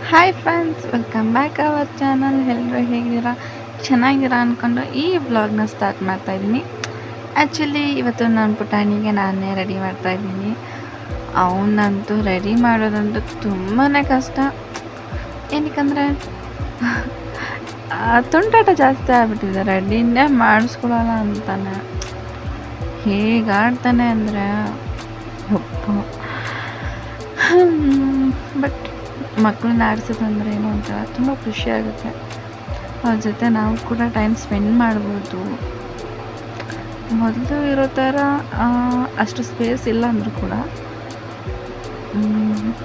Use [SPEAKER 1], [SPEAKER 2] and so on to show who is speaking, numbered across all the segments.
[SPEAKER 1] Hi friends, welcome back our channel. ಎಲ್ಲರೂ ಹೇಗಿದ್ದೀರಾ? ಚೆನ್ನಾಗಿದ್ದೀರಾ ಅಂದ್ಕೊಂಡು ಈ ವ್ಲಾಗ್ನ ಸ್ಟಾರ್ಟ್ ಮಾಡ್ತಾಯಿದ್ದೀನಿ. ಆ್ಯಕ್ಚುಲಿ ಇವತ್ತು ನನ್ನ ಪುಟಾಣಿಗೆ ನಾನೇ ರೆಡಿ ಮಾಡ್ತಾಯಿದ್ದೀನಿ. ಅವನಂತೂ ರೆಡಿ ಮಾಡೋದಂತೂ ತುಂಬಾ ಕಷ್ಟ. ಏನಕ್ಕಂದರೆ ತುಂಟಾಟ ಜಾಸ್ತಿ ಆಗ್ಬಿಟ್ಟಿದೆ. ರೆಡಿನೇ ಮಾಡಿಸ್ಕೊಳಲ್ಲ ಅಂತಾನೆ. ಹೇಗೆ ಆಡ್ತಾನೆ ಅಂದರೆ ಬಟ್ ಮಕ್ಕಳನ್ನ ಆಡಿಸೋದಂದ್ರೆ ಏನು ಅಂತ ತುಂಬ ಖುಷಿಯಾಗುತ್ತೆ. ಅವ್ರ ಜೊತೆ ನಾವು ಕೂಡ ಟೈಮ್ ಸ್ಪೆಂಡ್ ಮಾಡ್ಬೋದು. ಮೊದಲು ಇರೋ ಥರ ಅಷ್ಟು ಸ್ಪೇಸ್ ಇಲ್ಲ ಅಂದರೂ ಕೂಡ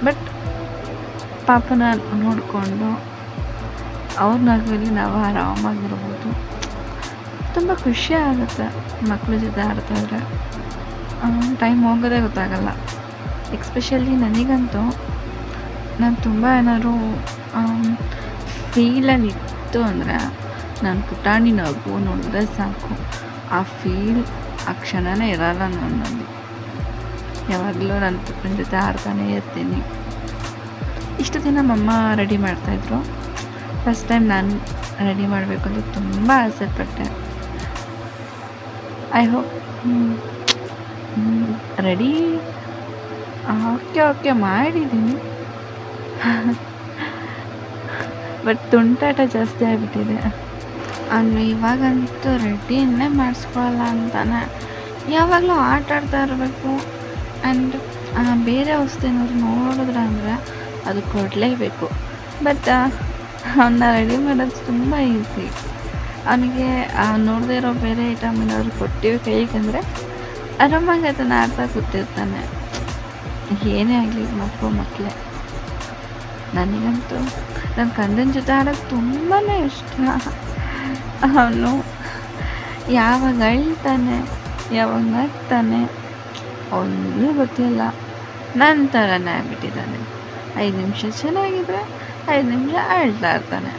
[SPEAKER 1] ಬಟ್ ಪಾಪನ ನೋಡಿಕೊಂಡು ಅವ್ರ ನಗುವಲ್ಲಿ ನಾವು ಆರಾಮಾಗಿರ್ಬೋದು. ತುಂಬ ಖುಷಿ ಆಗುತ್ತೆ ಮಕ್ಕಳ ಜೊತೆ ಆಡ್ತಾಯಿದ್ರೆ. ಟೈಮ್ ಹೋಗೋದೇ ಗೊತ್ತಾಗಲ್ಲ. ಎಕ್ಸ್ಪೆಷಲಿ ನನಗಂತೂ ನಾನು ತುಂಬ ಏನಾದ್ರು ಫೀಲಲ್ಲಿ ಇತ್ತು ಅಂದರೆ ನಾನು ಪುಟಾಣಿ ನಗು ನೋಡಿದ್ರೆ ಸಾಕು. ಆ ಫೀಲ್ ಆ ಕ್ಷಣನೇ ಇರಲ್ಲ ನನ್ನಲ್ಲಿ. ಯಾವಾಗಲೂ ನನ್ನ ಪುಟ್ಟನ ಜೊತೆ ಆಡ್ತಾನೇ ಇರ್ತೀನಿ. ಇಷ್ಟು ದಿನ ನಮ್ಮಮ್ಮ ರೆಡಿ ಮಾಡ್ತಾಯಿದ್ರು. ಫಸ್ಟ್ ಟೈಮ್ ನಾನು ರೆಡಿ ಮಾಡಬೇಕು ಅಂತ ತುಂಬ ಆಸೆ ಪಟ್ಟೆ. ಐ ಹೋಪ್ ರೆಡಿ ಓಕೆ ಮಾಡಿದ್ದೀನಿ. ಬಟ್ ತುಂಟಾಟ ಜಾಸ್ತಿ ಆಗಿಬಿಟ್ಟಿದೆ. ಅವನು ಇವಾಗಂತೂ ರೆಡಿಯನ್ನೇ ಮಾಡಿಸ್ಕೊಳಲ್ಲ ಅಂತಾನೆ. ಯಾವಾಗಲೂ ಆಟ ಆಡ್ತಾ ಇರಬೇಕು. ಆ್ಯಂಡ್ ಬೇರೆ ವಸ್ತು ಏನಾದ್ರು ನೋಡಿದ್ರೆ ಅಂದರೆ ಅದು ಕೊಡಲೇಬೇಕು. ಬಟ್ ಅವನ್ನ ರೆಡಿ ಮಾಡೋದು ತುಂಬ ಈಸಿ. ಅವನಿಗೆ ನೋಡದೇ ಇರೋ ಬೇರೆ ಐಟಮ್ ಏನಾದ್ರು ಕೊಟ್ಟಿವಿ ಕೈಗೆ ಅಂದರೆ ಆರಾಮಾಗಿ ಅದನ್ನು ಆಡ್ತಾ ಕೂತಿರ್ತಾನೆ. ಏನೇ ಆಗಲಿ ಮಕ್ಕಳೇ. ನನಗಂತೂ ನನ್ನ ಕಂದನ ಜೊತೆ ಆಡೋದು ತುಂಬಾ ಇಷ್ಟ. ಅವನು ಯಾವಾಗ ಅಳ್ತಾನೆ, ಯಾವಾಗ ನಗ್ತಾನೆ ಅವನಿಗೂ ಗೊತ್ತಿಲ್ಲ. ನನ್ನ ಥರನೇ ಆಗ್ಬಿಟ್ಟಿದ್ದಾನೆ. 5 ನಿಮಿಷ ಚೆನ್ನಾಗಿದ್ರೆ 5 ನಿಮಿಷ ಅಳ್ತಾ ಇರ್ತಾನೆ.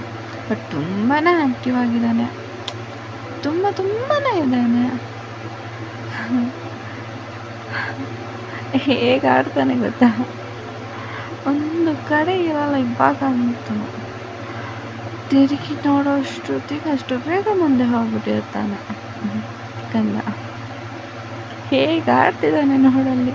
[SPEAKER 1] ಬಟ್ ತುಂಬಾ ಆ್ಯಕ್ಟಿವ್ ಆಗಿದ್ದಾನೆ. ತುಂಬಾ ಇದ್ದಾನೆ. ಹೇಗೆ ಆಡ್ತಾನೆ ಗೊತ್ತಾ? ಒಂದು ಕಡೆ ಇರಲ್ಲ. ಇವಾಗ ಅಂತೂ ತಿರುಗಿ ನೋಡೋಷ್ಟೊತ್ತಿಗೆ ಅಷ್ಟು ಬೇಗ ಮುಂದೆ ಹೋಗ್ಬಿಟ್ಟಿರ್ತಾನೆ ಕಂದ. ಹೇಗೆ ಆಡ್ತಿದ್ದಾನೆ ನೋಡಲ್ಲಿ.